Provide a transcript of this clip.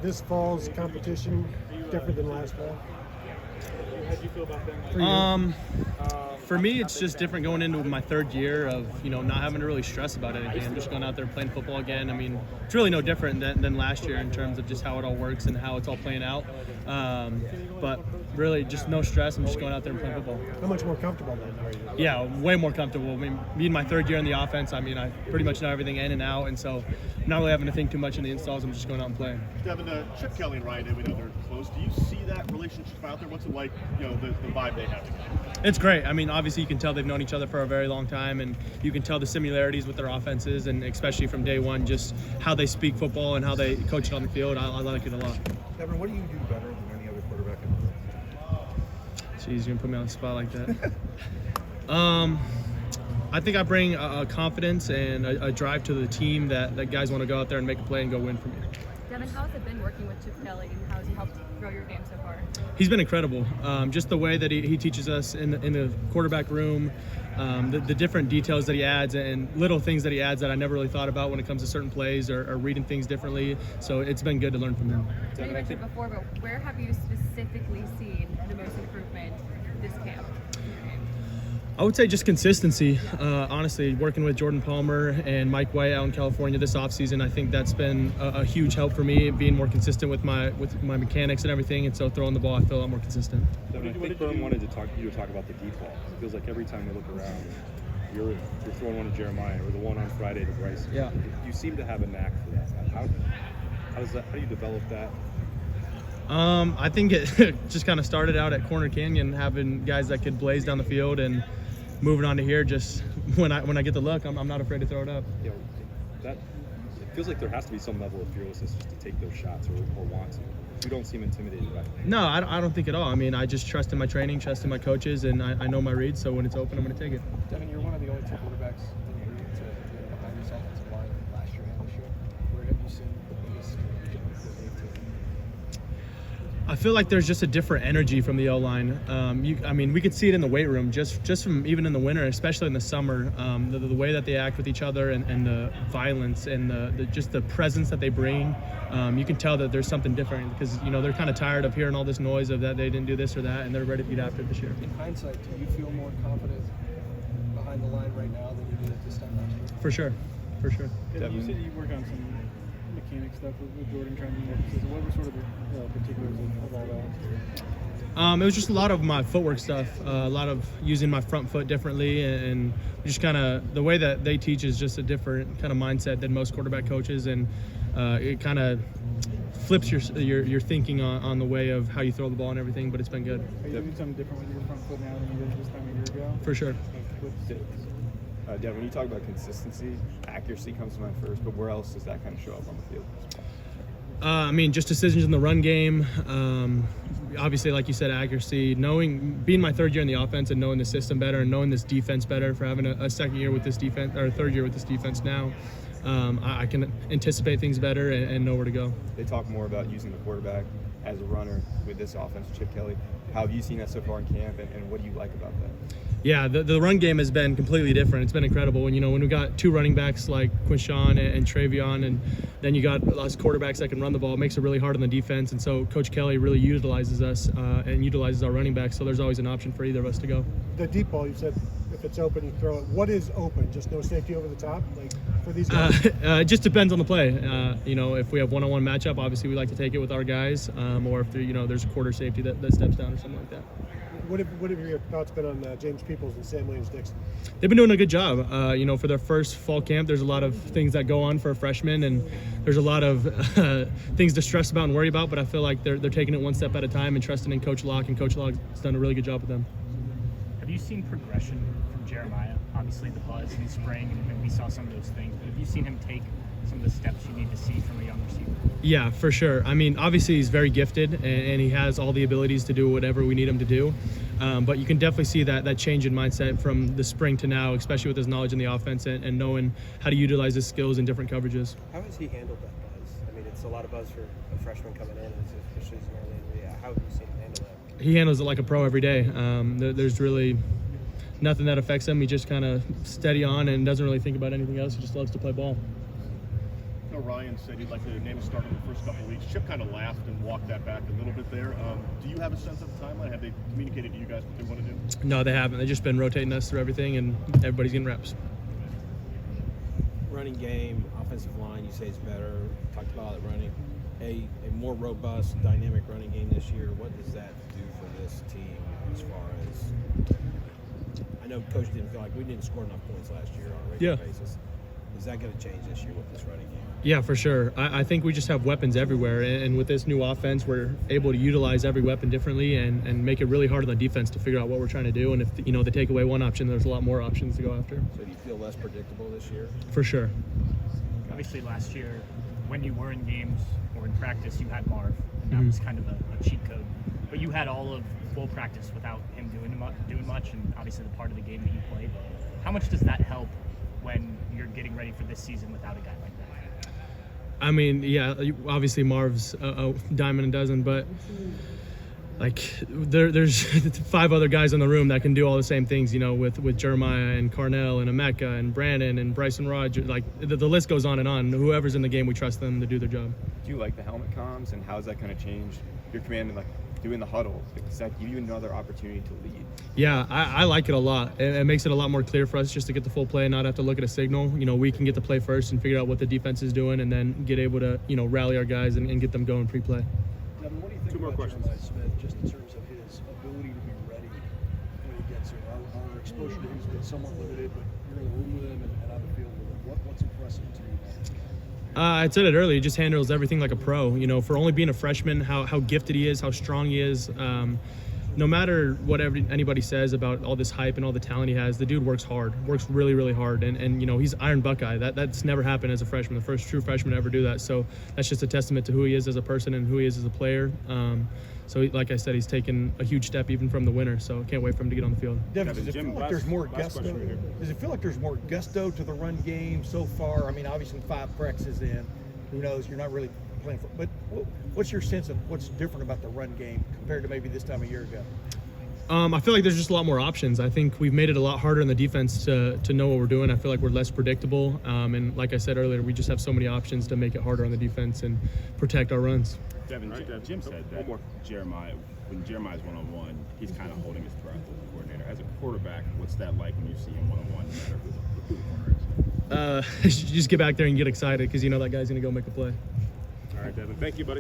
this fall's competition different than last fall? How do you feel about them? For me, it's just different going into my third year of, not having to really stress about anything. I'm just going out there playing football again. I mean, it's really no different than last year in terms of just how it all works and how it's all playing out. But really, just no stress. I'm just going out there and playing football. How much more comfortable then are you? Yeah, way more comfortable. I mean, being my third year in the offense, I pretty much know everything in and out. And so I'm not really having to think too much in the installs. I'm just going out and playing. Devin, Chip Kelly and Ryan, we know they're close. Do you see that relationship out there? What's it like, the vibe they have together? It's great. I mean, obviously you can tell they've known each other for a very long time, and you can tell the similarities with their offenses, and especially from day one, just how they speak football and how they coach it on the field. I like it a lot. Devin, what do you do better than any other quarterback in the league? Jeez, you're going to put me on the spot like that. I think I bring a confidence and a drive to the team that guys want to go out there and make a play and go win for me. Devin, how has it been working with Chip Kelly, and how has he helped grow your game so far? He's been incredible. Just the way that he teaches us in the quarterback room, the different details that he adds and little things that he adds that I never really thought about when it comes to certain plays or reading things differently. So it's been good to learn from him. So you mentioned before, but where have you specifically seen the most improvement this camp? I would say just consistency. Honestly, working with Jordan Palmer and Mike White out in California this offseason, I think that's been a huge help for me, being more consistent with my mechanics and everything. And so throwing the ball, I feel a lot more consistent. Devin, I think Berm wanted to talk about the deep balls. It feels like every time we look around, you're throwing one to Jeremiah or the one on Friday to Bryce. Yeah. You seem to have a knack for that. How do you develop that? I think it just kind of started out at Corner Canyon, having guys that could blaze down the field, and moving on to here, just when I get the look, I'm not afraid to throw it up. It feels like there has to be some level of fearlessness just to take those shots or want to. You don't seem intimidated by it. No, I don't think at all. I mean, I just trust in my training, trust in my coaches, and I know my reads, so when it's open, I'm going to take it. Devin, you're one of the only two quarterbacks in the league to be behind this offensive line last year and this year. Where have you seen the biggest I feel like there's just a different energy from the O-line. We could see it in the weight room, just from even in the winter, especially in the summer. The way that they act with each other and the violence and just the presence that they bring. You can tell that there's something different because they're kind of tired of hearing all this noise of that they didn't do this or that, and they're ready to get after it this year. In hindsight, do you feel more confident behind the line right now than you did at this time last year? For sure. Devin, you said you work on some mechanic stuff with Jordan trying to be more consistent. What were sort of the particulars of all that? It was just a lot of my footwork stuff, a lot of using my front foot differently, and just kind of the way that they teach is just a different kind of mindset than most quarterback coaches, and it kind of flips your thinking on the way of how you throw the ball and everything, but it's been good. Are you doing something different with your front foot now than you did this time a year ago? For sure. Devin, when you talk about consistency, accuracy comes to mind first, but where else does that kind of show up on the field? Just decisions in the run game. Obviously, like you said, accuracy. Being my third year in the offense and knowing the system better and knowing this defense better, for having a second year with this defense or a third year with this defense now, I can anticipate things better and know where to go. They talk more about using the quarterback as a runner with this offense, Chip Kelly. How have you seen that so far in camp, and what do you like about that? Yeah, the run game has been completely different. It's been incredible. When we got two running backs like Quinshawn and Travion, and then you got lots of quarterbacks that can run the ball, it makes it really hard on the defense. And so Coach Kelly really utilizes us and utilizes our running backs. So there's always an option for either of us to go. The deep ball, you said if it's open, you throw it. What is open? Just no safety over the top, like for these guys? It just depends on the play. If we have one-on-one matchup, obviously we like to take it with our guys, or if there's a quarter safety that steps down or something like that. What have your thoughts been on James Peoples and Sam Williams-Dixon? They've been doing a good job. For their first fall camp, there's a lot of things that go on for a freshman, and there's a lot of things to stress about and worry about, but I feel like they're taking it one step at a time and trusting in Coach Locke, and Coach Locke's done a really good job with them. Have you seen progression from Jeremiah? Obviously the buzz in the spring, and we saw some of those things, but have you seen him take some of the steps you need to see from a young receiver? Yeah, for sure. Obviously he's very gifted, and he has all the abilities to do whatever we need him to do. But you can definitely see that change in mindset from the spring to now, especially with his knowledge in the offense and knowing how to utilize his skills in different coverages. How has he handled that buzz? It's a lot of buzz for a freshman coming in, especially as an early. How have you seen him handle that? He handles it like a pro every day. There's really nothing that affects him. He just kind of steady on and doesn't really think about anything else. He just loves to play ball. know Ryan said he'd like to name a starter in the first couple of weeks. Chip kind of laughed and walked that back a little bit there. Do you have a sense of the timeline? Have they communicated to you guys what they want to do? No, they haven't. They've just been rotating us through everything, and everybody's getting reps. Running game, offensive line, you say it's better. Talked about it running. A more robust, dynamic running game this year. What does that do for this team as far as? I know Coach didn't feel like we didn't score enough points last year on a regular basis. Is that going to change this year with this running game? Yeah, for sure. I think we just have weapons everywhere, and with this new offense, we're able to utilize every weapon differently and make it really hard on the defense to figure out what we're trying to do. And if they take away one option, there's a lot more options to go after. So do you feel less predictable this year? For sure. Obviously, last year, when you were in games or in practice, you had Marv, and that was kind of a cheat code. But you had all of full practice without him doing much, and obviously the part of the game that you played. How much does that help when you're getting ready for this season without a guy like that? I mean, yeah, obviously Marv's a dime and a dozen, but there's 5 other guys in the room that can do all the same things, with Jeremiah and Carnell and Emeka and Brandon and Bryson Rogers. The list goes on and on. Whoever's in the game, we trust them to do their job. Do you like the helmet comms, and how does that kind of change your command and doing the huddle? Does that give you another opportunity to lead? Yeah, I like it a lot. It makes it a lot more clear for us just to get the full play and not have to look at a signal. We can get the play first and figure out what the defense is doing, and then get able to rally our guys and get them going pre-play. Devin, what do you think about Jeremiah Smith, just in terms of his ability to be ready when he gets here? Our exposure to him has been somewhat limited, but you're in the room with him and on the field with him. What's impressive to you? I said it earlier. He just handles everything like a pro. For only being a freshman, how gifted he is, how strong he is. No matter what anybody says about all this hype and all the talent he has, the dude works really, really hard. And he's Iron Buckeye. That's never happened as a freshman, the first true freshman to ever do that. So that's just a testament to who he is as a person and who he is as a player. So like I said, he's taken a huge step even from the winter. So can't wait for him to get on the field. Devin, does it feel like there's more gusto? Does it feel like there's more gusto to the run game so far? I mean, obviously 5 practices in, who knows? You're not really playing for. But what's your sense of what's different about the run game compared to maybe this time a year ago? I feel like there's just a lot more options. I think we've made it a lot harder in the defense to know what we're doing. I feel like we're less predictable. And like I said earlier, we just have so many options to make it harder on the defense and protect our runs. Devin, Jim said that when Jeremiah's one-on-one, he's kind of holding his breath as a coordinator. As a quarterback, what's that like when you see him one-on-one, no matter who the corner is? You just get back there and get excited because you know that guy's going to go make a play. All right, Devin. Thank you, buddy.